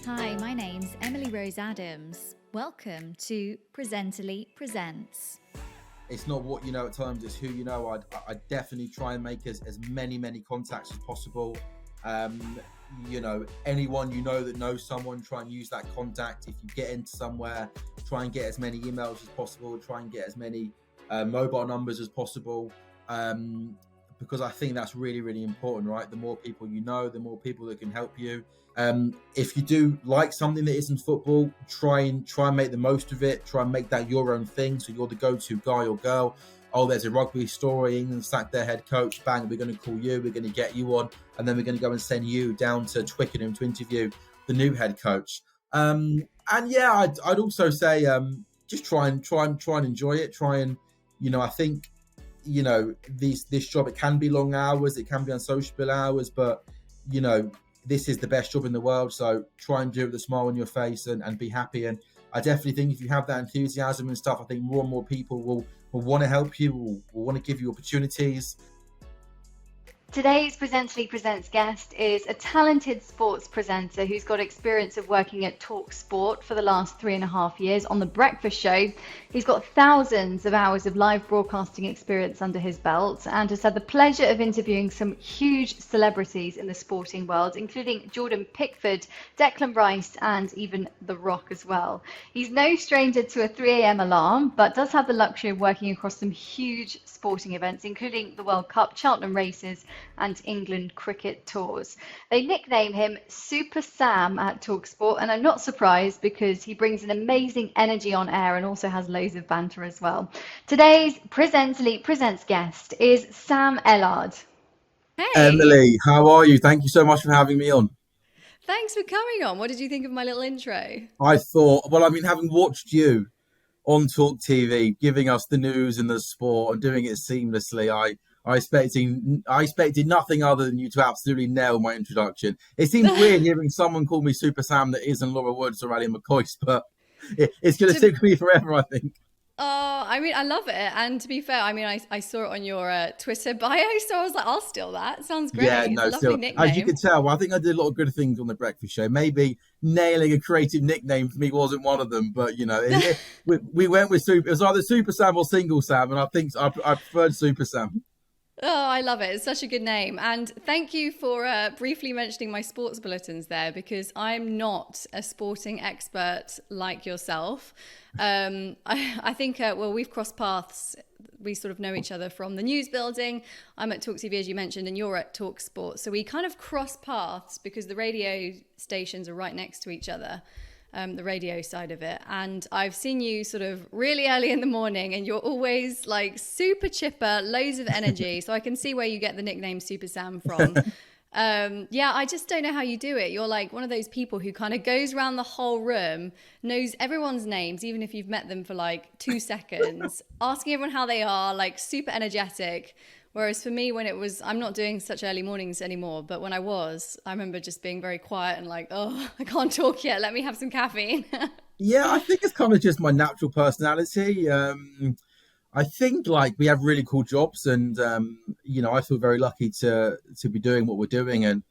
Hi, my name's Emily Rose Adams. Welcome to Presently Presents. It's not what you know at times, it's who you know. I definitely try and make as many contacts as possible. Anyone you know that knows someone, try and use that contact. If you get into somewhere, try and get as many emails as possible, try and get as many mobile numbers as possible, because I think that's really, really important, right? The more people you know, the more people that can help you. If you do like something that isn't football, try and make the most of it. Try and make that your own thing, so you're the go-to guy or girl. Oh, there's a rugby story, England sacked their head coach, bang, we're going to call you, we're going to get you on, and then we're going to go and send you down to Twickenham to interview the new head coach. I'd also say just try and enjoy it. I think this job, it can be long hours, it can be unsociable hours, but this is the best job in the world, so try and do it with a smile on your face and be happy. And I definitely think if you have that enthusiasm and stuff, I think more and more people will want to help you, will want to give you opportunities. Today's Presently Presents guest is a talented sports presenter who's got experience of working at TalkSport for the last 3.5 years on The Breakfast Show. He's got thousands of hours of live broadcasting experience under his belt and has had the pleasure of interviewing some huge celebrities in the sporting world, including Jordan Pickford, Declan Rice, and even The Rock as well. He's no stranger to a 3 a.m. alarm, but does have the luxury of working across some huge sporting events, including the World Cup, Cheltenham races, and England cricket tours. They nickname him Super Sam at TalkSport, and I'm not surprised because he brings an amazing energy on air and also has loads of banter as well. Today's Presently Presents guest is Sam Ellard. Hey! Emily, how are you? Thank you so much for having me on. Thanks for coming on. What did you think of my little intro? I thought, having watched you on Talk TV, giving us the news and the sport and doing it seamlessly, I expected nothing other than you to absolutely nail my introduction. It seems weird hearing someone call me Super Sam that isn't Laura Woods or Ali McCoy, but it's going to stick with me forever, I think. Oh, I mean, I love it. And to be fair, I mean, I saw it on your Twitter bio, so I was like, I'll steal that. Sounds great. Yeah, it's a lovely nickname. As you can tell, I think I did a lot of good things on The Breakfast Show. Maybe nailing a creative nickname for me wasn't one of them, but we went with Super. It was either Super Sam or Single Sam, and I think I preferred Super Sam. Oh, I love it. It's such a good name. And thank you for briefly mentioning my sports bulletins there, because I'm not a sporting expert like yourself. I think, we've crossed paths. We sort of know each other from the news building. I'm at Talk TV, as you mentioned, and you're at Talk Sport. So we kind of cross paths because the radio stations are right next to each other. The radio side of it. And I've seen you sort of really early in the morning and you're always like super chipper, loads of energy. So I can see where you get the nickname Super Sam from. I just don't know how you do it. You're like one of those people who kind of goes around the whole room, knows everyone's names, even if you've met them for like 2 seconds, asking everyone how they are, like super energetic. Whereas for me, I'm not doing such early mornings anymore, but when I remember just being very quiet and like, oh, I can't talk yet. Let me have some caffeine. Yeah, I think it's kind of just my natural personality. I think like we have really cool jobs and, I feel very lucky to be doing what we're doing. And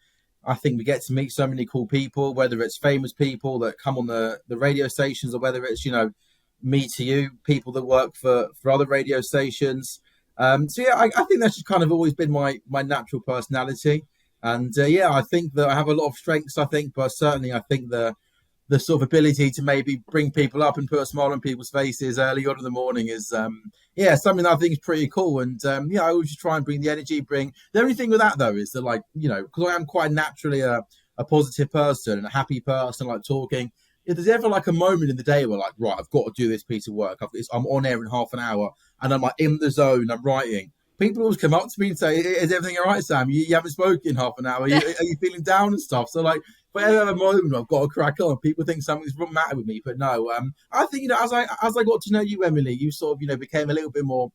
I think we get to meet so many cool people, whether it's famous people that come on the radio stations or whether it's, me to you, people that work for other radio stations. I think that's just kind of always been my natural personality. And I think that I have a lot of strengths, but certainly I think the sort of ability to maybe bring people up and put a smile on people's faces early on in the morning is something that I think is pretty cool. And I always just try and bring the energy. The only thing with that though is that because I am quite naturally a positive person and a happy person, like talking. If there's ever like a moment in the day where like, right, I've got to do this piece of work, I'm on air in half an hour and I'm like in the zone, I'm writing, people always come up to me and say, is everything all right, Sam? You haven't spoken in half an hour. Are you feeling down and stuff? So like, if I ever have a moment, I've got to crack on. People think something's wrong matter with me, but no. I think, as I got to know you, Emily, you sort of, became a little bit more,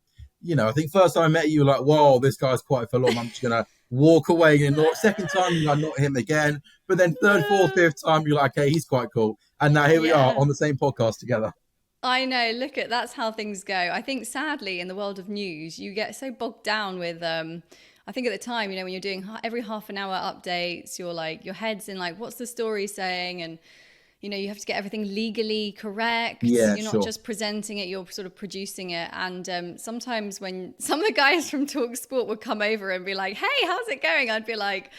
I think first time I met you, you were like, whoa, this guy's quite full on. I'm just going to walk away. And second time, you're like, not him again. But then third, fourth, fifth time, you're like, okay, he's quite cool. And now here we are on the same podcast together. I know. That's how things go. I think sadly in the world of news, you get so bogged down with, I think at the time, when you're doing every half an hour updates, you're like, your head's in like, what's the story saying? And you have to get everything legally correct. Yeah, You're not sure. just presenting it, you're sort of producing it. And sometimes when some of the guys from TalkSport would come over and be like, hey, how's it going? I'd be like,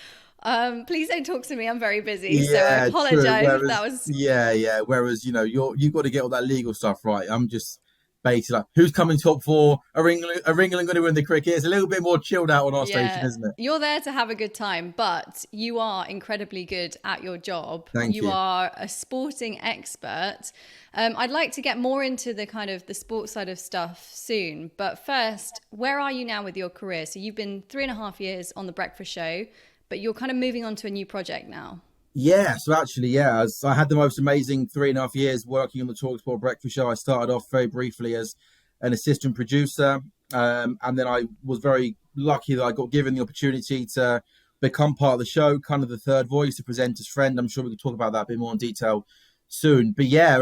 please don't talk to me. I'm very busy. So I Yeah, true. apologize if that Whereas, was. yeah. Whereas, you've got to get all that legal stuff right. I'm just basically like, who's coming top four? Are England going to win the cricket? It's a little bit more chilled out on our station, Yeah, isn't it? you're there to have a good time, but you are incredibly good at your job. Thank You you. are a sporting expert. I'd like to get more into the kind of the sports side of stuff soon, but first, where are you now with your career? So you've been 3.5 years on the Breakfast Show, but you're kind of moving on to a new project now. Yeah, so actually, I had the most amazing 3.5 years working on the TalkSport Breakfast Show. I started off very briefly as an assistant producer, and then I was very lucky that I got given the opportunity to become part of the show, kind of the third voice, the presenter's friend. I'm sure we can talk about that a bit more in detail soon. But yeah,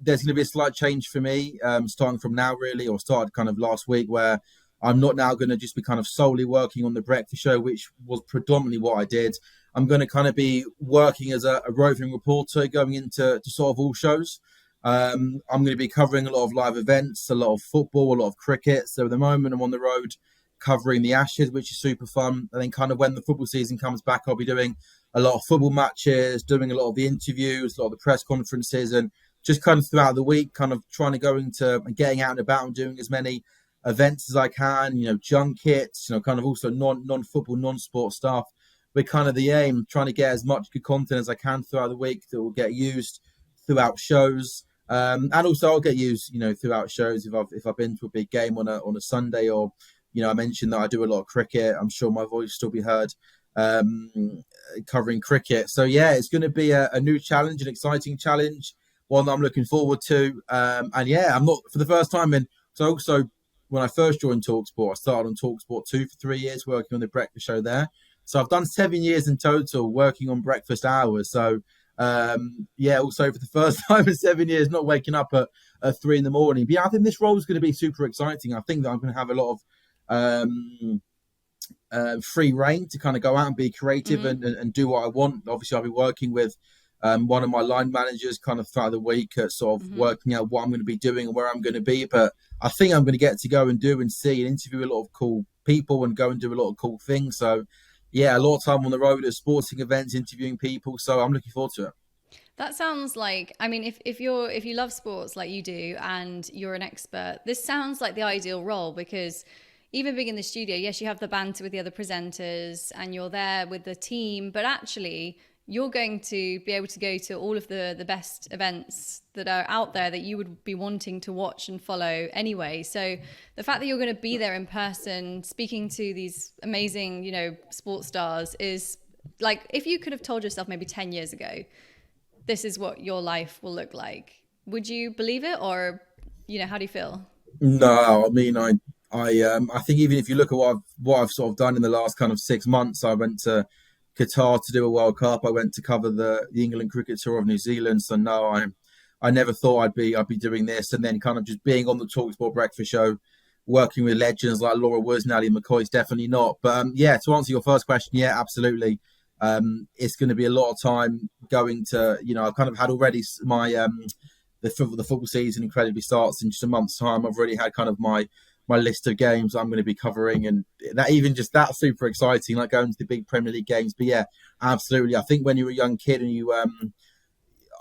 there's going to be a slight change for me, starting from now, really, or started kind of last week, where I'm not now going to just be kind of solely working on the Breakfast Show, which was predominantly what I did. I'm going to kind of be working as a roving reporter, going into sort of all shows. I'm going to be covering a lot of live events, a lot of football, a lot of cricket. So at the moment, I'm on the road covering the Ashes, which is super fun. And then kind of when the football season comes back, I'll be doing a lot of football matches, doing a lot of the interviews, a lot of the press conferences, and just kind of throughout the week, kind of trying to go into and getting out and about and doing as many events as I can, junkets, kind of also non-football, non-sport stuff. With kind of the aim, trying to get as much good content as I can throughout the week that will get used throughout shows. And also I'll get used, throughout shows if I've been to a big game on a Sunday, or, I mentioned that I do a lot of cricket. I'm sure my voice will still be heard covering cricket. So yeah, it's going to be a new challenge, an exciting challenge, one that I'm looking forward to. And yeah, I'm not for the first time. And so also when I first joined TalkSport, I started on TalkSport 2 for 3 years working on the breakfast show there. So I've done 7 years in total working on breakfast hours. So also for the first time in 7 years, not waking up at 3 a.m. But yeah, I think this role is going to be super exciting. I think that I'm going to have a lot of free reign to kind of go out and be creative and do what I want. Obviously, I'll be working with one of my line managers kind of throughout the week at sort of working out what I'm going to be doing and where I'm going to be. But I think I'm going to get to go and do and see and interview a lot of cool people and go and do a lot of cool things. So yeah, a lot of time on the road at sporting events, interviewing people. So I'm looking forward to it. That sounds like, I mean, if you love sports like you do and you're an expert, this sounds like the ideal role, because even being in the studio, yes, you have the banter with the other presenters and you're there with the team, but actually you're going to be able to go to all of the best events that are out there that you would be wanting to watch and follow anyway. So the fact that you're going to be there in person, speaking to these amazing, sports stars, is like, if you could have told yourself maybe 10 years ago, this is what your life will look like, would you believe it? Or, how do you feel? No, I mean, I think even if you look at what I've sort of done in the last kind of 6 months, I went to Qatar to do a World Cup. I went to cover the England cricket tour of New Zealand. So no, I never thought I'd be doing this, and then kind of just being on the TalkSport Breakfast Show, working with legends like Laura Woods and Ali McCoy's definitely not. But yeah, to answer your first question, yeah, absolutely. It's going to be a lot of time going to, I've kind of had already my the football season incredibly starts in just a month's time. I've already had kind of my list of games I'm going to be covering, and that's super exciting, like going to the big Premier League games. But yeah, absolutely. I think when you're a young kid and you,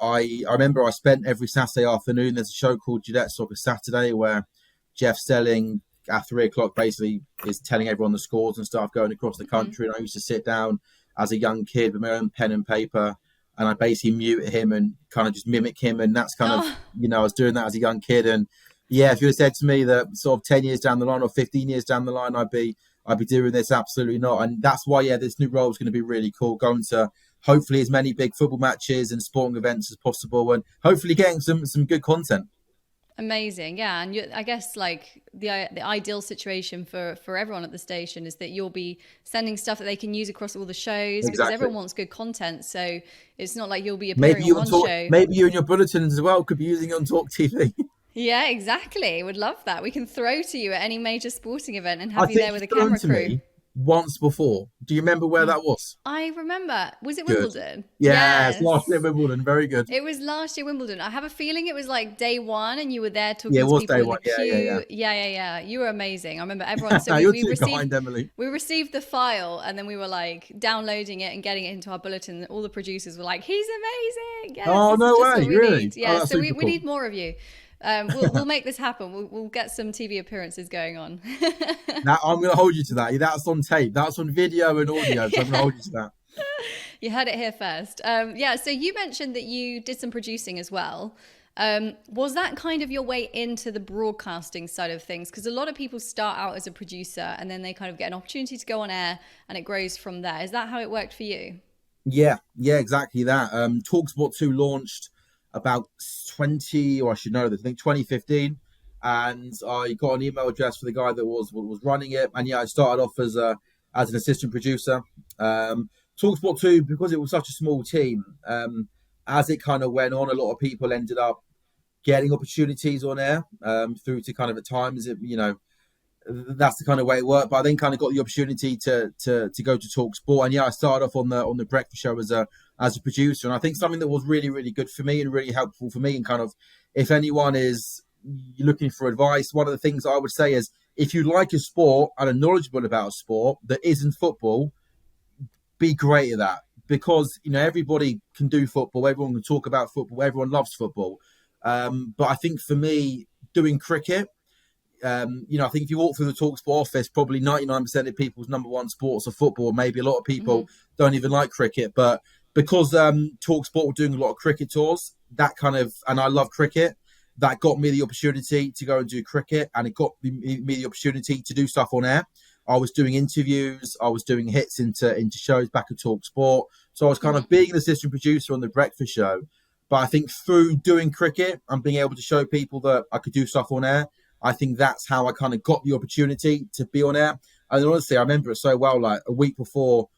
I remember I spent every Saturday afternoon, there's a show called Gillette Soccer Saturday where Jeff Stelling at 3 o'clock basically is telling everyone the scores and stuff going across the country. And I used to sit down as a young kid with my own pen and paper, and I basically mute him and kind of just mimic him. And that's kind of, I was doing that as a young kid. And yeah, if you had said to me that sort of 10 years down the line or 15 years down the line, I'd be doing this, absolutely not. And that's why, yeah, this new role is going to be really cool, going to hopefully as many big football matches and sporting events as possible, and hopefully getting some good content. Amazing. Yeah. And I guess like the ideal situation for everyone at the station is that you'll be sending stuff that they can use across all the shows, because everyone wants good content. So it's not like you'll be appearing on one show. Maybe you and your bulletins as well could be using it on Talk TV. Yeah, exactly. Would love that. We can throw to you at any major sporting event and have you there with a camera crew. once before. Do you remember where that was? I remember. Was it Good. Wimbledon? Yes, Yes. last year at Wimbledon. Very good. It was last year Wimbledon. I have a feeling it was like day one and you were there Yeah, it talking to was people day in the one. Yeah, queue. Yeah. You were amazing. I remember everyone. So yeah. we, You're we too received kind, Emily. we received the file and then we were like downloading it and getting it into our bulletin. All the producers were like, he's amazing. Yes, Oh, this is no just what way. we Really? need. Oh, Yeah. that's So we, super we cool. need more of you. We'll make this happen. We'll get some TV appearances going on. Now, I'm going to hold you to that. That's on tape. That's on video and audio. So I'm going to hold you to that. You heard it here first. Yeah, so you mentioned that you did some producing as well. Was that kind of your way into the broadcasting side of things? Because a lot of people start out as a producer and then they kind of get an opportunity to go on air and it grows from there. Is that how it worked for you? Yeah, exactly that. TalkSport 2 launched about 20, or I should know this, I think 2015. And I got an email address for the guy that was running it. And yeah, I started off as an assistant producer. TalkSport 2, because it was such a small team, as it kind of went on, a lot of people ended up getting opportunities on air, through to kind of at times, that's the kind of way it worked. But I then kind of got the opportunity to go to Talk Sport, and yeah, I started off on the breakfast show as a producer. And I think something that was really really good for me and really helpful for me, and kind of if anyone is looking for advice, one of the things I would say is if you like a sport and are knowledgeable about a sport that isn't football, be great at that, because everybody can do football, everyone can talk about football, everyone loves football. But I think for me, doing cricket, I think if you walk through the TalkSport office, probably 99% of people's number one sports are football. Maybe a lot of people don't even like cricket, but because TalkSport were doing a lot of cricket tours, that kind of, and I love cricket, that got me the opportunity to go and do cricket, and it got me the opportunity to do stuff on air. I was doing interviews, I was doing hits into shows back at TalkSport, so I was kind of being an assistant producer on the breakfast show. But I think through doing cricket and being able to show people that I could do stuff on air, I think that's how I kind of got the opportunity to be on air. And honestly, I remember it so well. Like a week before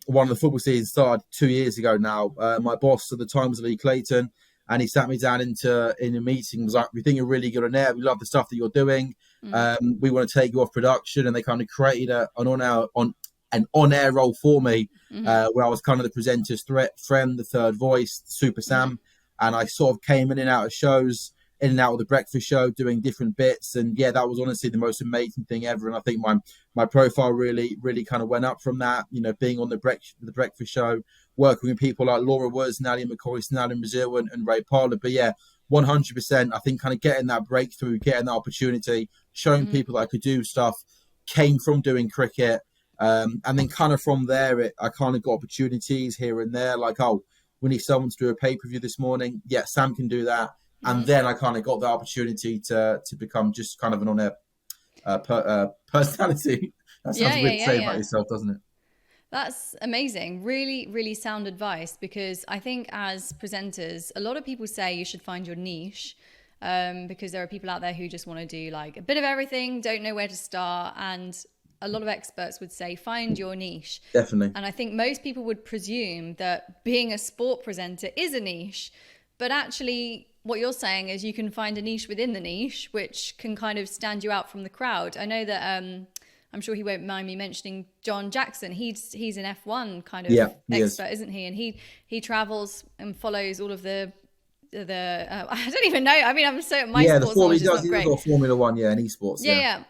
one of the football seasons started 2 years ago now, my boss at the time was Lee Clayton, and he sat me down in a meeting. Was like, "We think you're really good on air. We love the stuff that you're doing. We want to take you off production." And they kind of created an on-air role for me, where I was kind of the presenter's friend, the third voice, Super Sam, and I sort of came in and out of shows, in and out of the breakfast show, doing different bits. And yeah, that was honestly the most amazing thing ever. And I think my profile really really kind of went up from that. Being on the breakfast show, working with people like Laura Woods, Nadia McCoy, Snell in Brazil, and Ray Parler. But yeah, 100%. I think kind of getting that breakthrough, getting that opportunity, showing people that I could do stuff, came from doing cricket. And then kind of from there, I kind of got opportunities here and there, like, oh, we need someone to do a pay-per-view this morning. Yeah, Sam can do that. And then I kind of got the opportunity to become just kind of an on-air personality. That sounds weird to say about yourself, doesn't it? That's amazing. Really, really sound advice, because I think as presenters, a lot of people say you should find your niche, because there are people out there who just want to do like a bit of everything, don't know where to start. And a lot of experts would say, find your niche. Definitely. And I think most people would presume that being a sport presenter is a niche, but actually what you're saying is you can find a niche within the niche, which can kind of stand you out from the crowd. I know that I'm sure he won't mind me mentioning John Jackson. He's an F1 kind of expert, isn't he? And he travels and follows all of the I don't even know. I mean, I'm so my sports knowledge is not great. He's got Formula One, and esports. Yeah.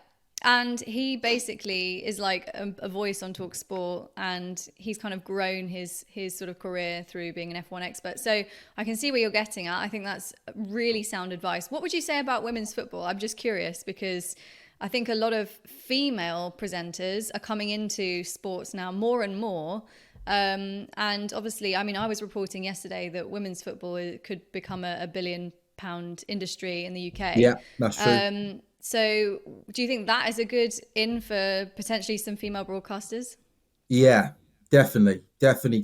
And he basically is like a voice on TalkSport, and he's kind of grown his sort of career through being an F1 expert. So I can see where you're getting at. I think that's really sound advice. What would you say about women's football? I'm just curious, because I think a lot of female presenters are coming into sports now more and more. And obviously, I mean, I was reporting yesterday that women's football could become a £1 billion industry in the UK. Yeah, that's true. So do you think that is a good in for potentially some female broadcasters? Yeah, definitely. Funny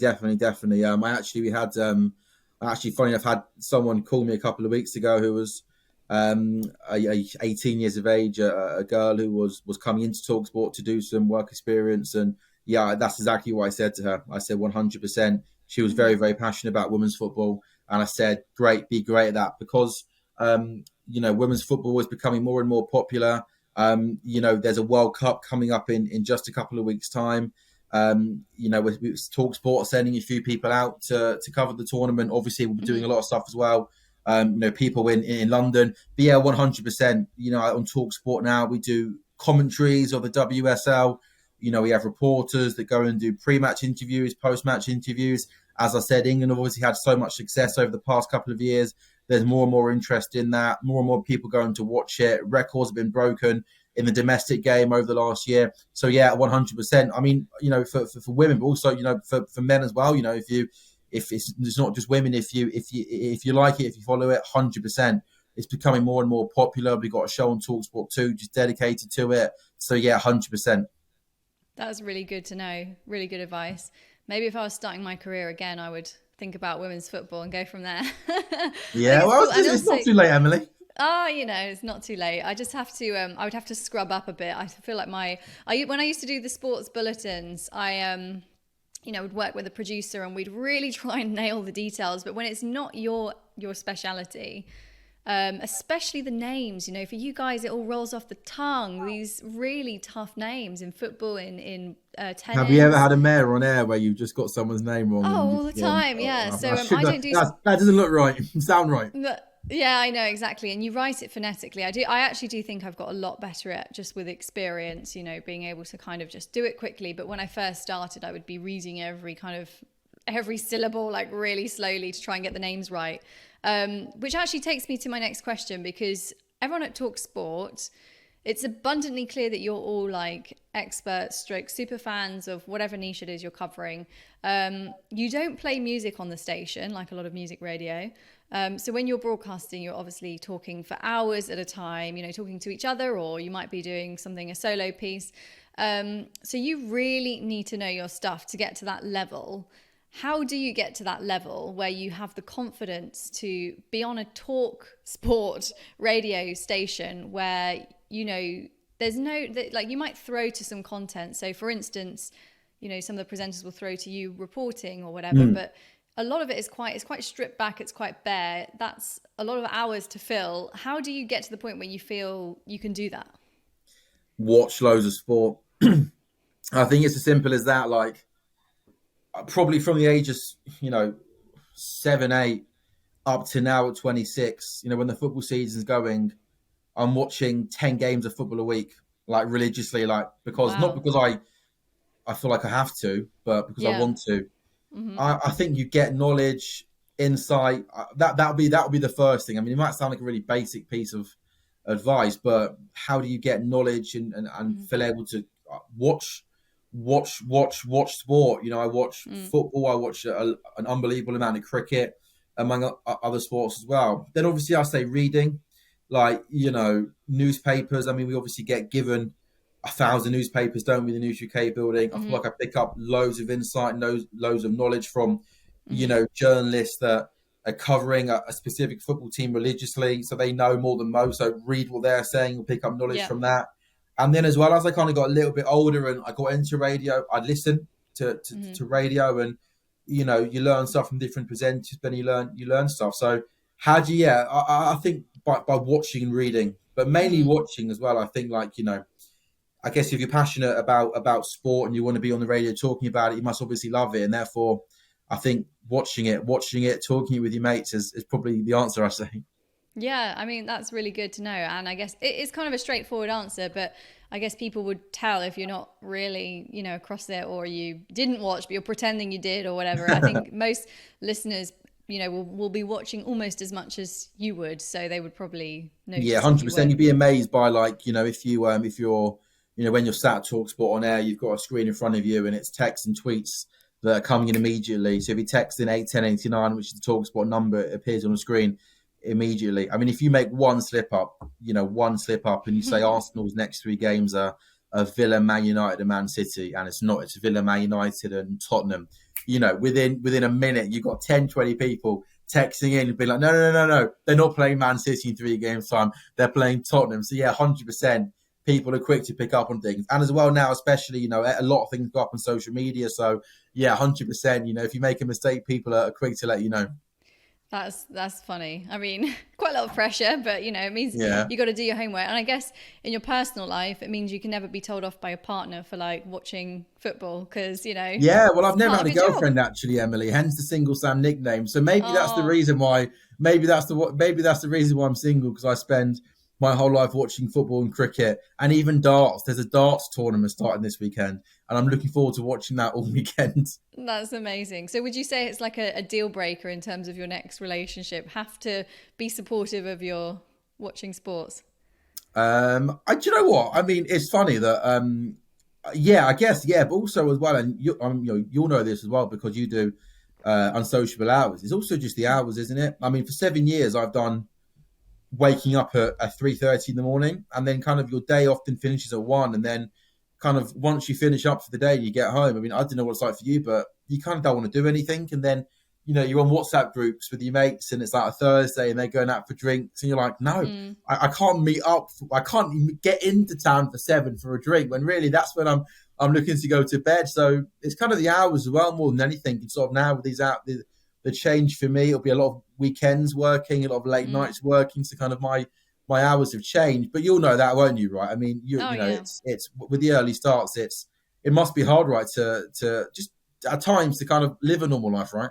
enough, had someone call me a couple of weeks ago who was 18 years of age, a girl who was coming into TalkSport to do some work experience. And yeah, that's exactly what I said to her. I said 100%. She was very, very passionate about women's football. And I said, great, be great at that, because women's football is becoming more and more popular. There's a World Cup coming up in just a couple of weeks' time. With TalkSport sending a few people out to cover the tournament. Obviously, we'll be doing a lot of stuff as well. People in London. But yeah, 100%. On TalkSport now, we do commentaries of the WSL. We have reporters that go and do pre-match interviews, post-match interviews. As I said, England have obviously had so much success over the past couple of years. There's more and more interest in that. More and more people going to watch it. Records have been broken in the domestic game over the last year. So yeah, 100%. I mean, for women, but also, for men as well. If it's not just women, if you like it, if you follow it, 100%. It's becoming more and more popular. We've got a show on TalkSport 2 just dedicated to it. So yeah, 100%. That's really good to know. Really good advice. Maybe if I was starting my career again, I would think about women's football and go from there. Yeah, well, it's not too late, Emily. It's not too late. I just have to, I would have to scrub up a bit. I feel like when I used to do the sports bulletins, I would work with a producer and we'd really try and nail the details. But when it's not your speciality, especially the names, for you guys, it all rolls off the tongue. These really tough names in football, in tennis. Have you ever had a mayor on air where you've just got someone's name wrong? All the time, yeah. So I don't do that. Doesn't look right. Sound right. Yeah, I know, exactly. And you write it phonetically. I actually do think I've got a lot better at, just with experience, being able to kind of just do it quickly. But when I first started, I would be reading every syllable like really slowly to try and get the names right. Which actually takes me to my next question, because everyone at TalkSport, it's abundantly clear that you're all like experts, super fans of whatever niche it is you're covering. You don't play music on the station like a lot of music radio. So when you're broadcasting, you're obviously talking for hours at a time, talking to each other, or you might be doing a solo piece. So you really need to know your stuff to get to that level. How do you get to that level where you have the confidence to be on a talk sport radio station where, there's you might throw to some content. So for instance, some of the presenters will throw to you reporting or whatever, but a lot of it is quite stripped back. It's quite bare. That's a lot of hours to fill. How do you get to the point where you feel you can do that? Watch loads of sport. I think it's as simple as that. Like, probably from the age of 7, 8 up to now at 26, when the football season's going, I'm watching 10 games of football a week, like religiously, not because I feel like I have to, but because I want to. Mm-hmm. I think you get knowledge, insight. That'll be the first thing. I mean, it might sound like a really basic piece of advice, but how do you get knowledge and feel able to watch sport? I watch football. I watch an unbelievable amount of cricket, among other sports as well. Then obviously I say reading, newspapers. I mean, we obviously get given 1,000 newspapers, don't we? The News UK building. I feel like I pick up loads of insight and loads of knowledge from, journalists that are covering a specific football team religiously, so they know more than most. So read what they're saying and pick up knowledge from that. And then as well, as I kind of got a little bit older and I got into radio, I'd listen to radio, and you learn stuff from different presenters, but you learn stuff. So how do you? Yeah, I think by watching and reading, but mainly watching as well. I think I guess if you're passionate about sport and you want to be on the radio talking about it, you must obviously love it, and therefore, I think watching it, talking it with your mates is probably the answer, I say. Yeah, I mean, that's really good to know. And I guess it is kind of a straightforward answer, but I guess people would tell if you're not really, across it, or you didn't watch, but you're pretending you did or whatever. I think most listeners, will be watching almost as much as you would. So they would probably notice. Yeah, 100%. You'd be amazed by if you're, when you're sat at TalkSport on air, you've got a screen in front of you and it's texts and tweets that are coming in immediately. So if you text in 81089, which is the TalkSport number, it appears on the screen immediately. I mean, if you make one slip up and you say Arsenal's next 3 games are Villa, Man United and Man City, and it's not, it's Villa, Man United and Tottenham, within a minute, you've got 10, 20 people texting in and being like, no, they're not playing Man City in 3 games time, they're playing Tottenham. So yeah, 100%. People are quick to pick up on things. And as well now, especially, a lot of things go up on social media. So yeah, 100%, if you make a mistake, people are quick to let you know. That's funny. I mean, quite a lot of pressure, but it means Yeah. you got to do your homework. And I guess in your personal life, it means you can never be told off by your partner for like watching football because Yeah, well, it's I've never part had of a your job. girlfriend actually, Emily. Hence the single Sam nickname. So maybe that's the Oh, reason why. Maybe that's the reason why I'm single, because I spend my whole life watching football and cricket and even darts. There's a darts tournament starting this weekend, and I'm looking forward to watching that all weekend. that's amazing. So would you say it's like a deal breaker in terms of your next relationship? Have to be supportive of your watching sports? Do you know what? I mean, it's funny that yeah, I guess, yeah, but also as well, and you'll know this as well because you do unsociable hours. It's also just the hours, isn't it? I mean, for 7 years, I've done waking up at 3:30 in the morning, and then kind of your day often finishes at 1, and then kind of once you finish up for the day and you get home. I mean, I don't know what it's like for you, but you kind of don't want to do anything, and then you're on WhatsApp groups with your mates, and it's like a Thursday, and they're going out for drinks, and you're like, no, Mm, I can't meet up. I can't even get into town for 7 for a drink. When really that's when I'm looking to go to bed. So it's kind of the hours as well more than anything. And sort of now with these out the change for me, it'll be a lot of weekends working, a lot of late mm. nights working. So kind of my hours have changed. But you'll know that, won't you? Right? I mean, Oh yeah. it's with the early starts. It must be hard, right? To just at times to kind of live a normal life, right?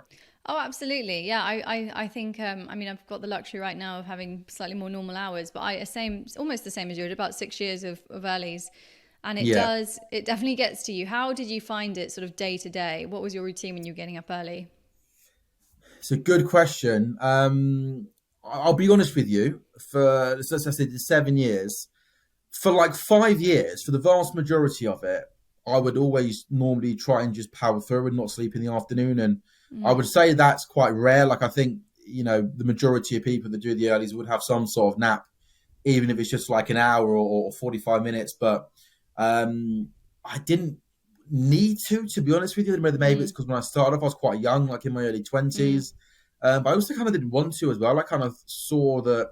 Oh, absolutely. Yeah, I think, I mean, I've got the luxury right now of having slightly more normal hours, but almost the same as you, about 6 years of earlies. And Yeah. it definitely gets to you. How did you find it sort of day to day? What was your routine when you were getting up early? It's a good question. I'll be honest with you. For, so let's say, the 7 years, for like 5 years, for the vast majority of it, I would always normally try and just power through and not sleep in the afternoon. And I Mm, would say that's quite rare. Like I think the majority of people that do the earlys would have some sort of nap, even if it's just like an hour or 45 minutes. But I didn't need to be honest with you. Maybe it's mm, because when I started off, I was quite young, like in my early mm. 20s. But I also kind of didn't want to as well. I kind of saw the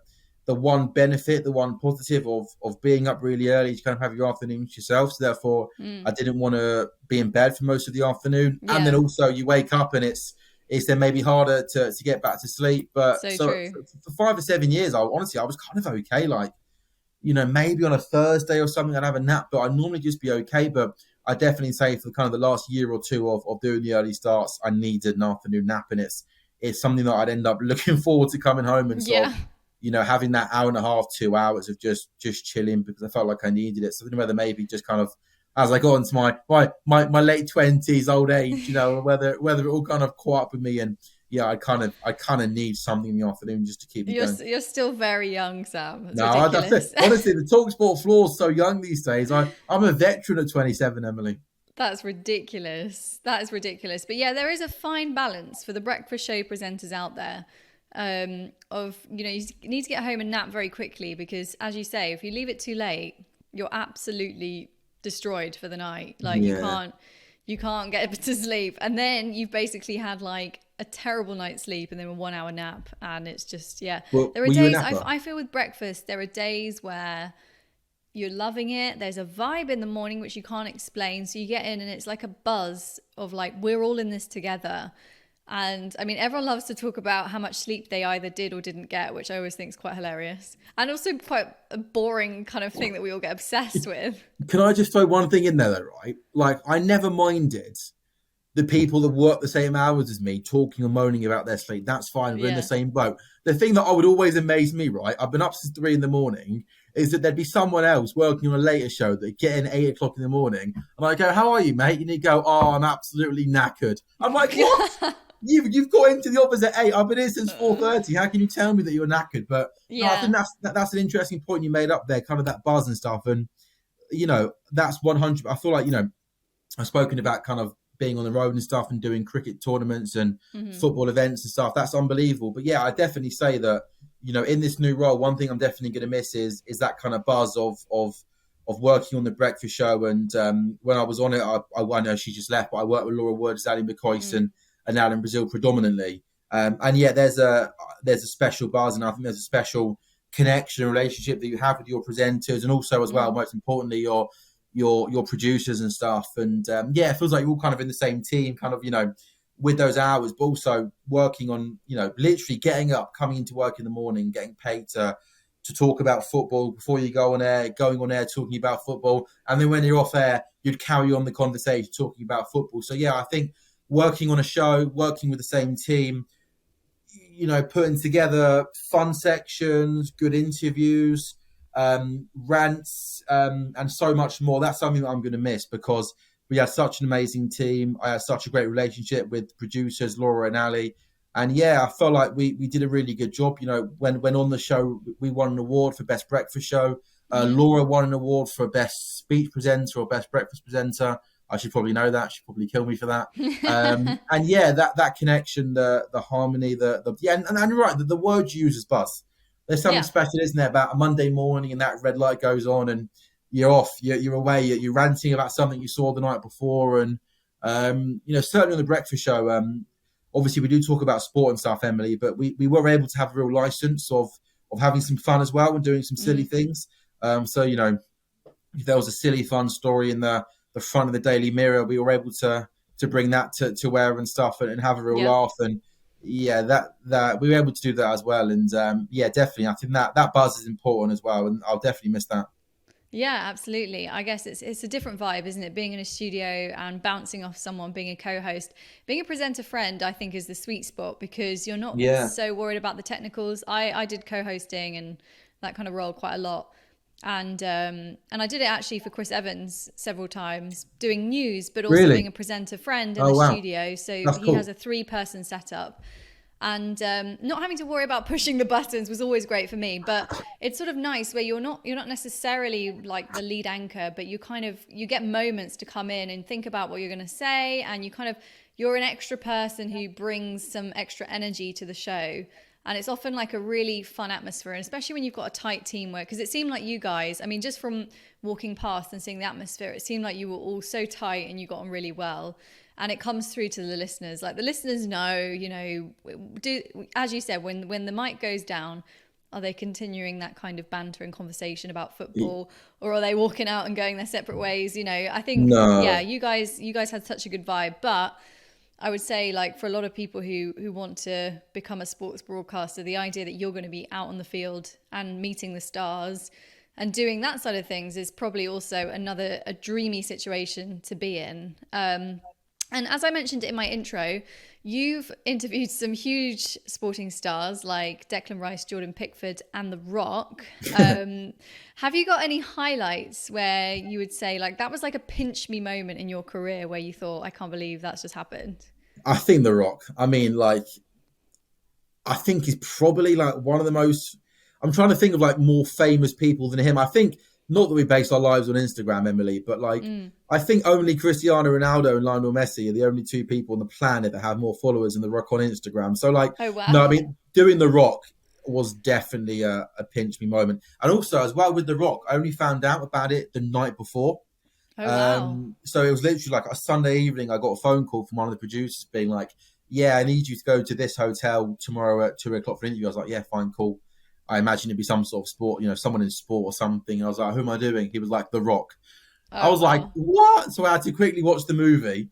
one benefit, the one positive of being up really early to kind of have your afternoon to yourself. So therefore, Mm. I didn't want to be in bed for most of the afternoon. And then Yeah, also you wake up and it's then maybe harder to get back to sleep. But so so true. for 5 or 7 years, I was kind of okay. Like maybe on a Thursday or something, I'd have a nap, but I'd normally just be okay. But I definitely say for kind of the last year or two of doing the early starts, I needed an afternoon nap, and it's something that I'd end up looking forward to coming home and sort Yeah. of, having that hour and a half, 2 hours of just chilling because I felt like I needed it. So I don't know whether maybe just kind of as I got into my late 20s, old age, whether it all kind of caught up with me, and yeah, I kind of need something in the afternoon just to keep me going. You're still very young, Sam. It's No, that's it. ridiculous. Honestly, the TalkSport floor is so young these days. I'm a veteran at 27, Emily. That's ridiculous. That is ridiculous. But yeah, there is a fine balance for the breakfast show presenters out there. Of you need to get home and nap very quickly because, as you say, if you leave it too late, you're absolutely destroyed for the night. Like Yeah. you can't get to sleep, and then you've basically had like a terrible night's sleep and then a 1 hour nap, and it's just yeah. Well, There are were you a days napper? I feel with breakfast. There are days where you're loving it. There's a vibe in the morning which you can't explain. So you get in and it's like a buzz of like, we're all in this together. And I mean, everyone loves to talk about how much sleep they either did or didn't get, which I always think is quite hilarious. And also quite a boring kind of thing that we all get obsessed with. Can I just throw one thing in there, though, right? Like, I never minded the people that work the same hours as me talking or moaning about their sleep. That's fine. We're in the Yeah. same boat. The thing that I would always amaze me, right? I've been up since 3 in the morning, is that there'd be someone else working on a later show that get in 8 o'clock in the morning. And I go, how are you, mate? And you go, oh, I'm absolutely knackered. I'm like, what? You've got into the office at 8. I've been here since 4:30. How can you tell me that you're knackered? But no, I Yeah. think that's an interesting point you made up there, kind of that buzz and stuff. And that's 100. I feel like I've spoken about kind of being on the road and stuff and doing cricket tournaments and Hmm. football events and stuff. That's unbelievable. But yeah, I definitely say that in this new role, one thing I'm definitely going to miss is that kind of buzz of working on the breakfast show. And when I was on it, I know she just left, but I worked with Laura Wood, Ali McCoyce, Mm. and Alan Brazil predominantly. And yeah, there's a special buzz, and I think there's a special connection and relationship that you have with your presenters, and also as well, Mm. most importantly, your producers and stuff. And yeah, it feels like you're all kind of in the same team, kind of with those hours, but also working on, literally getting up, coming into work in the morning, getting paid to talk about football before you go on air, going on air talking about football, and then when you're off air, you'd carry on the conversation talking about football. So yeah, I think working on a show, working with the same team, putting together fun sections, good interviews, rants, and so much more. That's something that I'm going to miss because we had such an amazing team. I had such a great relationship with producers, Laura and Ali. And yeah, I felt like we did a really good job. When on the show, we won an award for Best Breakfast Show. Laura won an award for Best Speech Presenter or Best Breakfast Presenter. I should probably know that. She'd probably kill me for that. And yeah, that connection, the harmony, and you're right, the word you use is buzz. There's something special, isn't there, about a Monday morning and that red light goes on and you're off, you're away, you're ranting about something you saw the night before. And, certainly on the breakfast show, obviously we do talk about sport and stuff, Emily, but we were able to have a real license of having some fun as well and doing some silly things. So, if there was a silly, fun story in the front of the Daily Mirror, we were able to bring that to air and stuff and have a real laugh. And yeah, that we were able to do that as well. And definitely, I think that buzz is important as well. And I'll definitely miss that. Yeah, absolutely. I guess it's a different vibe, isn't it? Being in a studio and bouncing off someone, being a co-host, being a presenter friend, I think is the sweet spot because you're not so worried about the technicals. I did co-hosting and that kind of role quite a lot. And I did it actually for Chris Evans several times, doing news, but also being a presenter friend in the studio. So That's cool. Has a 3-person setup. And not having to worry about pushing the buttons was always great for me. But it's sort of nice where you're not necessarily like the lead anchor, but you get moments to come in and think about what you're going to say, and you're an extra person who brings some extra energy to the show. And it's often like a really fun atmosphere, and especially when you've got a tight teamwork, because it seemed like you guys, I mean, just from walking past and seeing the atmosphere, it seemed like you were all so tight and you got on really well. And it comes through to the listeners. Like the listeners know, as you said, when the mic goes down, are they continuing that kind of banter and conversation about football, or are they walking out and going their separate ways? I think, you guys had such a good vibe. But I would say, like, for a lot of people who want to become a sports broadcaster, the idea that you're going to be out on the field and meeting the stars and doing that side of things is probably also a dreamy situation to be in. And as I mentioned in my intro, you've interviewed some huge sporting stars like Declan Rice, Jordan Pickford, and The Rock. Have you got any highlights where you would say, like, that was like a pinch me moment in your career where you thought, I can't believe that's just happened? I think The Rock. I mean, like, I think he's probably like one of the most... I'm trying to think of like more famous people than him. I think... Not that we base our lives on Instagram, Emily, but like I think only Cristiano Ronaldo and Lionel Messi are the only 2 people on the planet that have more followers than The Rock on Instagram. So like, no, I mean, doing The Rock was definitely a pinch me moment. And also as well with The Rock, I only found out about it the night before. So it was literally like a Sunday evening. I got a phone call from one of the producers being like, I need you to go to this hotel tomorrow at 2:00 for an interview. I was like, yeah, fine, cool. I imagine it'd be some sort of sport, someone in sport or something. I was like, who am I doing? He was like, The Rock. I was like, what? So I had to quickly watch the movie,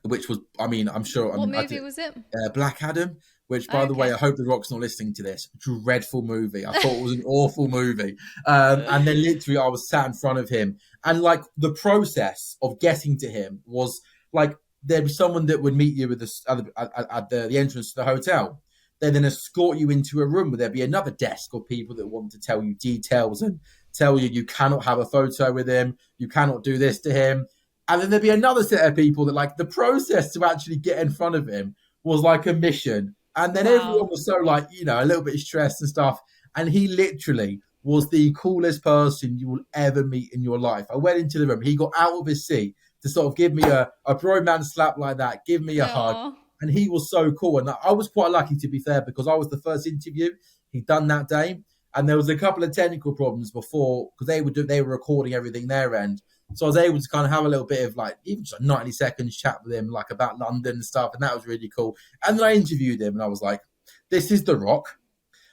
which was, I mean, I'm sure. What movie was it? Black Adam, which, by the way, I hope The Rock's not listening to this. Dreadful movie. I thought it was an awful movie. And then literally I was sat in front of him. And like the process of getting to him was like, there'd be someone that would meet you at the entrance to the hotel. They then escort you into a room where there'd be another desk of people that want to tell you details and tell you cannot have a photo with him, you cannot do this to him. And then there'd be another set of people that like the process to actually get in front of him was like a mission. And then everyone was so like, a little bit stressed and stuff. And he literally was the coolest person you will ever meet in your life. I went into the room. He got out of his seat to sort of give me a bro-man slap like that, give me a hug. And he was so cool. And I was quite lucky, to be fair, because I was the first interview he'd done that day. And there was a couple of technical problems before, because they were recording everything their end. So I was able to kind of have a little bit of like, even just 90 seconds chat with him, like about London and stuff. And that was really cool. And then I interviewed him and I was like, this is The Rock.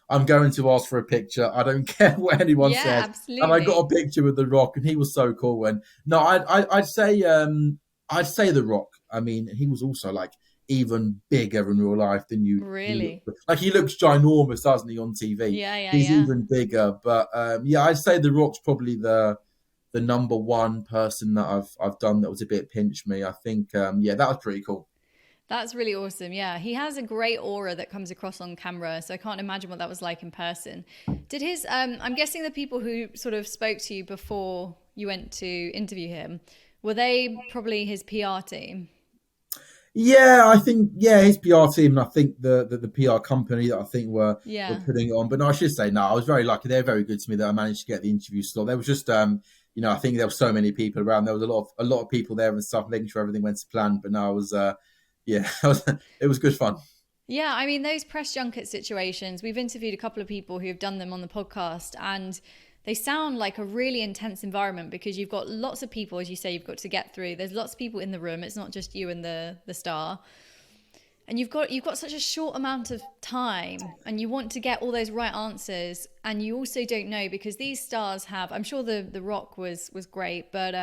I'm going to ask for a picture. I don't care what anyone says. Absolutely. And I got a picture with The Rock and he was so cool. And no, I'd say The Rock. I mean, he was also like even bigger in real life than Really? like he looks ginormous, doesn't he, on TV? Yeah, yeah, He's yeah. even bigger. But yeah, I'd say The Rock's probably the number one person that I've done that was a bit pinch me. I think yeah, that was pretty cool. That's really awesome. Yeah, he has a great aura that comes across on camera, so I can't imagine what that was like in person. Did his I'm guessing the people who sort of spoke to you before you went to interview him, were they probably his PR team? Yeah, I think his PR team, and I think the PR company that I think were Yeah. putting it on. But no, I should say no, I was very lucky. They're very good to me that I managed to get the interview slot. There was just I think there were so many people around. There was a lot of people there and stuff, making sure everything went to plan. But no, I was yeah, it was good fun. Yeah, I mean, those press junket situations, we've interviewed a couple of people who have done them on the podcast, and they sound like a really intense environment because you've got lots of people, as you say, you've got to get through. There's lots of people in the room. It's not just you and the star. And you've got such a short amount of time, and you want to get all those right answers, and you also don't know because these stars have, I'm sure the Rock was great, but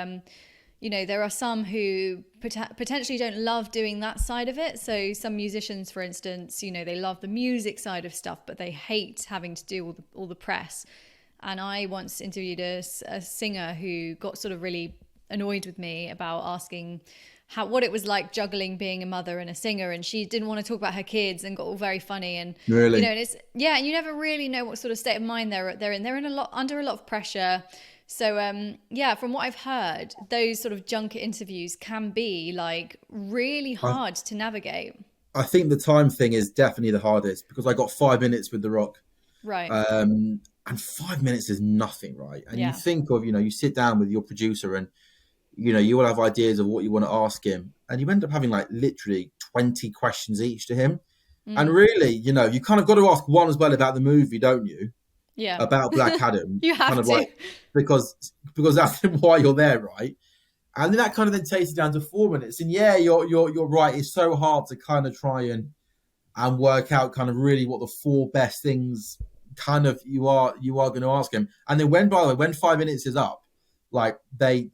there are some who potentially don't love doing that side of it. So some musicians, for instance, they love the music side of stuff, but they hate having to do all the press. And I once interviewed a singer who got sort of really annoyed with me about asking what it was like juggling being a mother and a singer, and she didn't want to talk about her kids and got all very funny. And Really? and it's and you never really know what sort of state of mind they're in. They're under a lot of pressure. So from what I've heard, those sort of junket interviews can be like really hard to navigate. I think the time thing is definitely the hardest because I got 5 minutes with The Rock. Right. And 5 minutes is nothing, right? And you Yeah. think of, you sit down with your producer and, you will have ideas of what you want to ask him. And you end up having like literally 20 questions each to him. And really, you kind of got to ask one as well about the movie, don't you? Yeah. About Black Adam. You have kind of to. like, because that's why you're there, right? And then that kind of then takes it down to 4 minutes. And yeah, you're right. It's so hard to kind of try and work out kind of really what the four best things kind of you are going to ask him. And then by the way, when 5 minutes is up, like they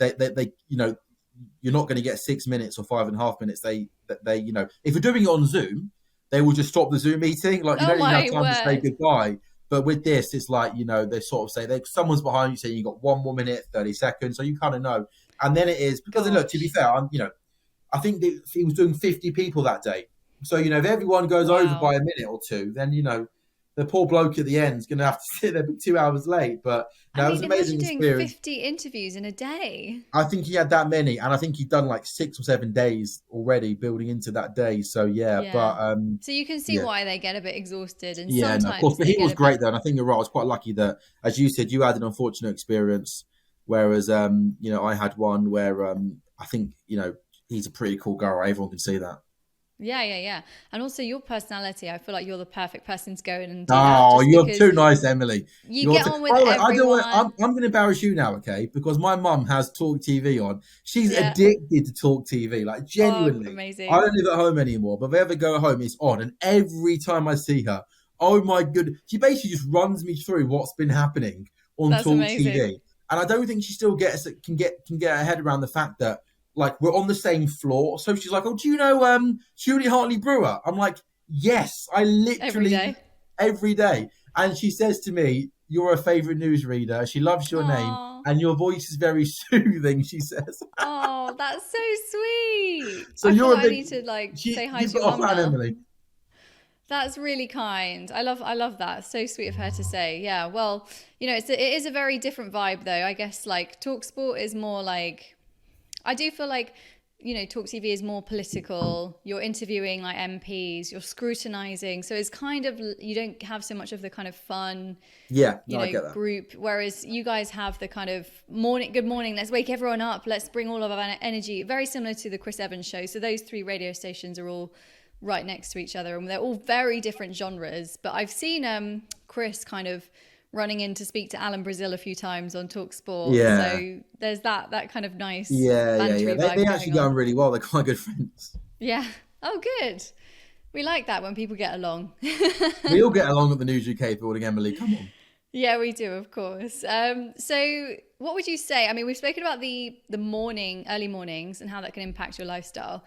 you're not going to get 6 minutes or 5.5 minutes. They if you're doing it on Zoom, they will just stop the Zoom meeting. Like you don't even have time to say goodbye. But with this, it's like, they sort of say someone's behind you saying you got 1 more minute, 30 seconds. So you kind of know. And then it is because look, to be fair, I think that he was doing 50 people that day. So, if everyone goes over by a minute or two, then, the poor bloke at the end is going to have to sit there 2 hours late. But no, it was an amazing experience. 50 interviews in a day. I think he had that many. And I think he'd done like 6 or 7 days already building into that day. So, yeah. But so you can see why they get a bit exhausted. And yeah, sometimes no, of course. But he was great, though. And I think you're right. I was quite lucky that, as you said, you had an unfortunate experience. Whereas, I had one where I think, he's a pretty cool guy. Everyone can see that. Yeah. And also your personality, I feel like you're the perfect person to go in and do that. Oh, you're because too nice, Emily. You get on with everyone. I'm going to embarrass you now, okay? Because my mum has Talk TV on. She's addicted to Talk TV, like genuinely. Amazing. I don't live at home anymore, but if I ever go home, it's on. And every time I see her, oh my goodness, she basically just runs me through what's been happening on Talk TV. And I don't think she still can get her head around the fact that, like, we're on the same floor. So she's like, oh, do you know Julie Hartley-Brewer? I'm like, yes, I literally every day. And she says to me, you're her favourite newsreader. She loves your name. And your voice is very soothing, she says. Oh, that's so sweet. So I need to say hi to your mum now. Emily. That's really kind. I love that. So sweet of her to say. Yeah. Well, it is a very different vibe though. I guess like TalkSport is more like, I do feel like, Talk TV is more political. You're interviewing like MPs, you're scrutinizing. So it's kind of, you don't have so much of the kind of fun, I get that. Group. Whereas you guys have the kind of good morning, let's wake everyone up. Let's bring all of our energy. Very similar to the Chris Evans show. So those 3 radio stations are all right next to each other and they're all very different genres. But I've seen Chris kind of running in to speak to Alan Brazil a few times on TalkSport. Yeah. So there's that kind of nice Yeah. They actually get on really well. They're quite good friends. Yeah. Oh, good. We like that when people get along. We all get along at the News UK building, Emily. Come on. Yeah, we do, of course. So what would you say? I mean, we've spoken about the early mornings and how that can impact your lifestyle.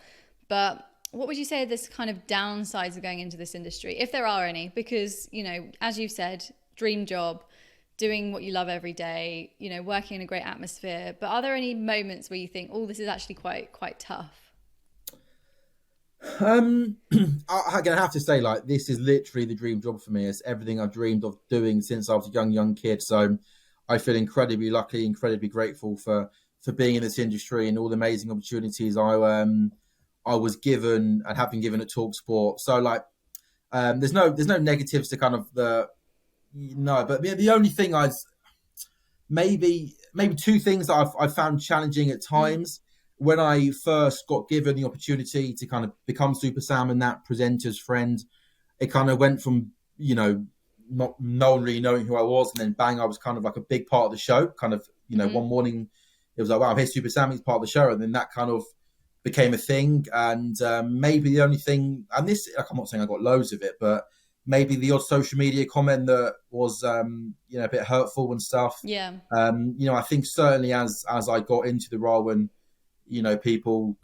But what would you say are this kind of downsides of going into this industry, if there are any? Because, you know, as you've said, dream job, doing what you love every day, you know, working in a great atmosphere. But are there any moments where you think, oh, this is actually quite tough? I'm gonna have to say, like, this is literally the dream job for me. It's everything I've dreamed of doing since I was a young kid. So I feel incredibly lucky, incredibly grateful for being in this industry and all the amazing opportunities I was given and have been given at TalkSport. So like, there's no negatives to kind of the no, but the only thing maybe two things that I've found challenging at times. When I first got given the opportunity to kind of become Super Sam and that presenter's friend, it kind of went from, you know, not no one really knowing who I was, and then bang, I was kind of like a big part of the show. Kind of, you know, one morning it was like, wow, here's Super Sam, he's part of the show, and then that kind of became a thing. And maybe the only thing, and this, like, I'm not saying I got loads of it, but maybe the odd social media comment that was, you know, a bit hurtful and stuff. Yeah. You know, I think certainly as I got into the role and, you know, people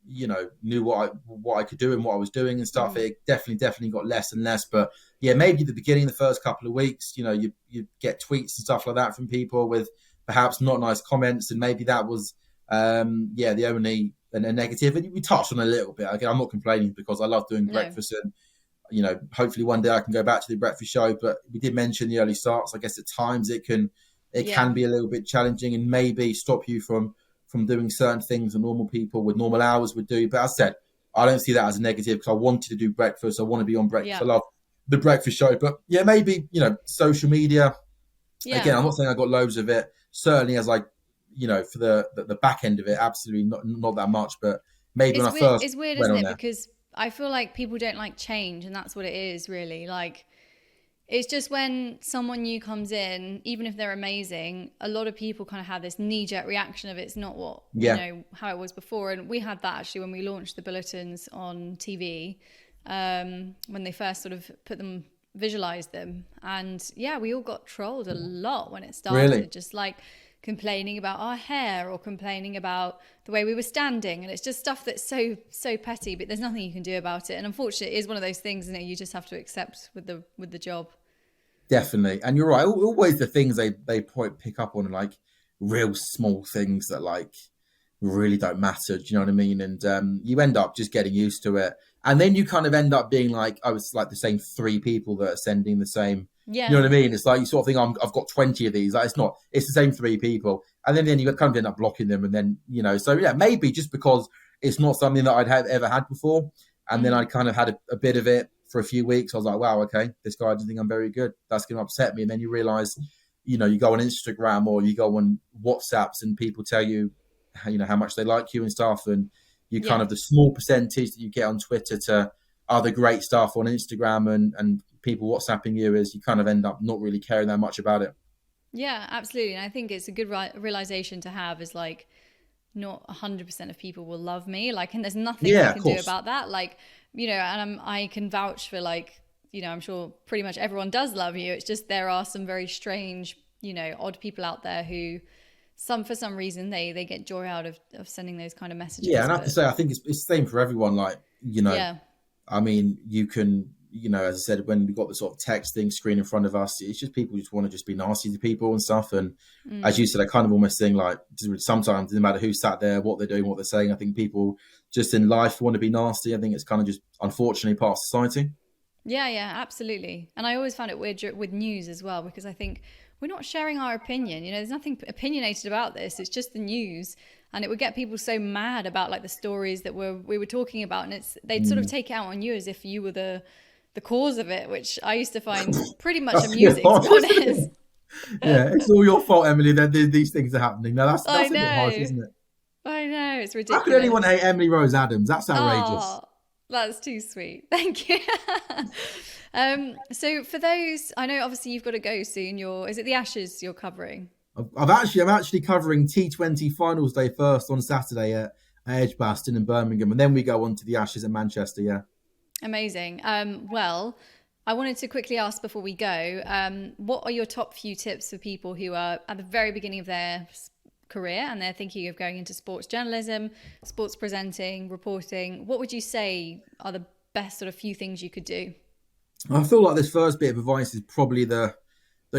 you know, knew what I could do and what I was doing and stuff. It definitely got less and less. But yeah, maybe at the beginning, the first couple of weeks, you know, you get tweets and stuff like that from people with perhaps not nice comments, and maybe that was the only a negative. And we touched on a little bit. Again, I'm not complaining because I love doing breakfast, and, you know, hopefully one day I can go back to the breakfast show. But we did mention the early starts. I guess at times it can be a little bit challenging and maybe stop you from doing certain things that normal people with normal hours would do. But as I said, I don't see that as a negative because I wanted to do breakfast. I want to be on breakfast. I love the breakfast show. But yeah, maybe, you know, social media. Yeah. Again, I'm not saying I got loads of it. Certainly as you know, for the back end of it, absolutely not that much. But maybe when I first it's weird, isn't it? Because I feel like people don't like change, and that's what it is really. Like, it's just when someone new comes in, even if they're amazing, a lot of people kind of have this knee-jerk reaction of it's not what, you know, how it was before. And we had that actually when we launched the bulletins on TV, when they first sort of visualized them. And yeah, we all got trolled a lot when it started, just like complaining about our hair or complaining about the way we were standing. And it's just stuff that's so petty, but there's nothing you can do about it. And unfortunately, it is one of those things, isn't it? You just have to accept with the job. Definitely. And you're right. Always the things they pick up on, like real small things that like really don't matter. Do you know what I mean? And you end up just getting used to it. And then you kind of end up being like, oh, it's like the same 3 people that are sending the same. Yeah. You know what I mean? It's like you sort of think, I've got 20 of these. Like, it's the same 3 people. And then you kind of end up blocking them. And then, you know, so yeah, maybe just because it's not something that I'd have ever had before. And then I kind of had a bit of it for a few weeks. I was like, wow, okay, this guy doesn't think I'm very good. That's going to upset me. And then you realize, you know, you go on Instagram or you go on WhatsApps and people tell you, you know, how much they like you and stuff. And you kind of the small percentage that you get on Twitter to other great stuff on Instagram and people WhatsApping you, is you kind of end up not really caring that much about it. Yeah, absolutely. And I think it's a good realization to have, is like, not 100% of people will love me. Like, and there's nothing I can do about that. Like, you know, and I can vouch for, like, you know, I'm sure pretty much everyone does love you. It's just there are some very strange, you know, odd people out there who for some reason they get joy out of sending those kind of messages. Yeah, and I have to say, I think it's the same for everyone. Like, you know, I mean, you can, you know, as I said, when we got the sort of texting screen in front of us, it's just people just want to just be nasty to people and stuff. And as you said, I kind of almost think like sometimes no matter who sat there, what they're doing, what they're saying, I think people just in life want to be nasty. I think it's kind of just unfortunately part of society. Yeah, absolutely. And I always found it weird with news as well, because I think we're not sharing our opinion. You know, there's nothing opinionated about this. It's just the news. And it would get people so mad about like the stories that we were talking about. And they'd sort of take it out on you as if you were the cause of it, which I used to find pretty much amusing, to be honest. Yeah, it's all your fault, Emily, that these things are happening. Now that's a bit harsh, isn't it? I know, it's ridiculous. How could anyone hate Emily Rose Adams? That's outrageous. Oh, that's too sweet. Thank you. So for those, I know obviously you've got to go soon. Is it the Ashes you're covering? I'm actually covering T20 finals day first on Saturday at Edgbaston in Birmingham, and then we go on to the Ashes at Manchester. Yeah. Amazing. Well, I wanted to quickly ask before we go, what are your top few tips for people who are at the very beginning of their career and they're thinking of going into sports journalism, sports presenting, reporting, what would you say are the best sort of few things you could do? I feel like this first bit of advice is probably the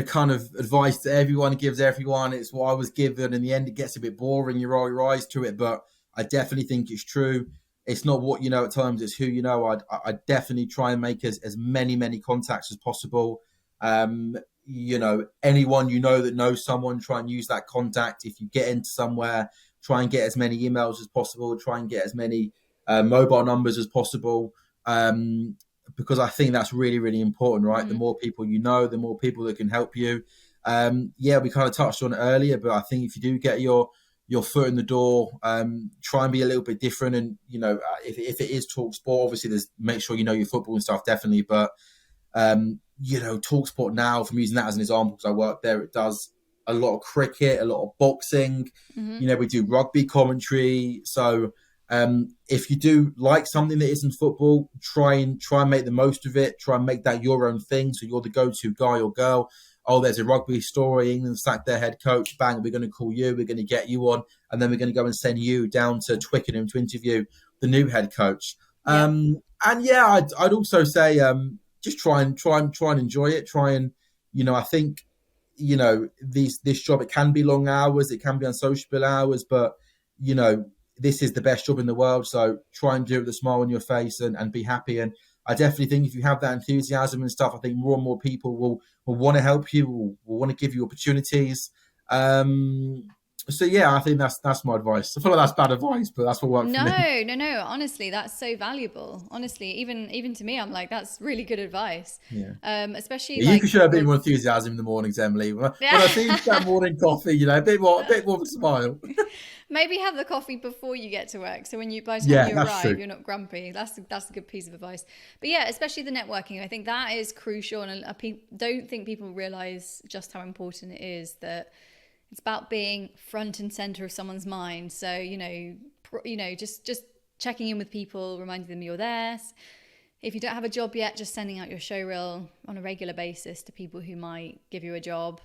kind of advice that everyone gives everyone. It's what I was given. In the end, it gets a bit boring. You roll your eyes to it, but I definitely think it's true. It's not what you know at times; it's who you know. I definitely try and make as many contacts as possible. Anyone you know that knows someone, try and use that contact. If you get into somewhere, try and get as many emails as possible. Try and get as many mobile numbers as possible. Because I think that's really, really important, right? Mm-hmm. The more people you know, the more people that can help you. We kind of touched on it earlier, but I think if you do get your foot in the door, try and be a little bit different. And, if it is TalkSport, obviously make sure you know your football and stuff, definitely. But, TalkSport now, from using that as an example, because I work there, it does a lot of cricket, a lot of boxing. Mm-hmm. We do rugby commentary. So, if you do like something that isn't football, try and make the most of it. Try and make that your own thing. So you're the go-to guy or girl. Oh, there's a rugby story. England sacked their head coach. Bang, we're going to call you. We're going to get you on. And then we're going to go and send you down to Twickenham to interview the new head coach. Yeah. I'd also say just try and enjoy it. Try and, I think, this job, it can be long hours. It can be unsociable hours. But, this is the best job in the world. So try and do it with a smile on your face and be happy. And I definitely think if you have that enthusiasm and stuff, I think more and more people will want to help you, will want to give you opportunities. I think that's my advice. I feel like that's bad advice, but that's what works for me. No. Honestly, that's so valuable. Honestly, even to me, I'm like, that's really good advice. Yeah. Especially you can show a bit more enthusiasm in the mornings, Emily. When I see that morning coffee, a bit more of a smile. Maybe have the coffee before you get to work, so by the time you arrive, true. You're not grumpy. That's a good piece of advice. But yeah, especially the networking, I think that is crucial, and I don't think people realize just how important it is that it's about being front and center of someone's mind. So just checking in with people, reminding them you're there. If you don't have a job yet, just sending out your show reel on a regular basis to people who might give you a job.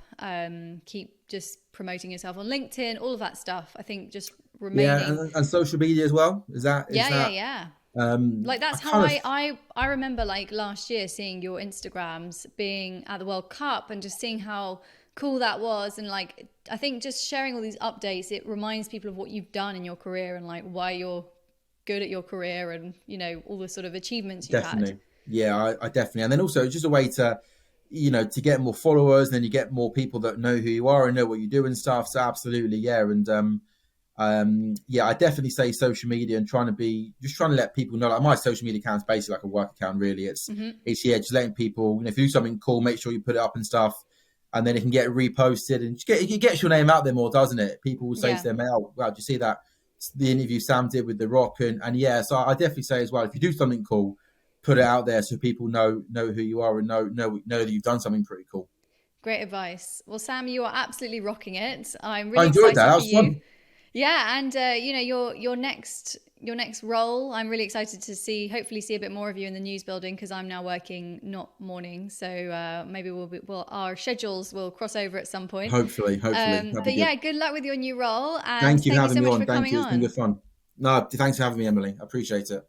Keep just promoting yourself on LinkedIn, all of that stuff. I think just remaining. And social media as well. Is that? Yeah. That's how I remember last year seeing your Instagrams being at the World Cup and just seeing how cool that was. And I think just sharing all these updates, it reminds people of what you've done in your career and why you're good at your career and all the sort of achievements you've had. Yeah, I definitely. And then also it's just a way to to get more followers, and then you get more people that know who you are and know what you do and stuff. So absolutely, yeah. And I definitely say social media and trying to let people know. My social media account is basically like a work account, really. It's just letting people, if you do something cool, make sure you put it up and stuff, and then it can get reposted and it gets your name out there more, doesn't it? People will say to them, "Oh, wow, did you see that? The interview Sam did with The Rock," and so I definitely say as well, if you do something cool, put it out there so people know who you are and know that you've done something pretty cool. Great advice. Well, Sam, you are absolutely rocking it. I'm I really enjoyed excited that. That for was you. fun. Yeah, and your next role, I'm really excited to hopefully see a bit more of you in the news building, because I'm now working not morning, so maybe our schedules will cross over at some point. Hopefully. But yeah, good luck with your new role. And thank you for having so me much on. for coming It's been good fun. No, thanks for having me, Emily. I appreciate it.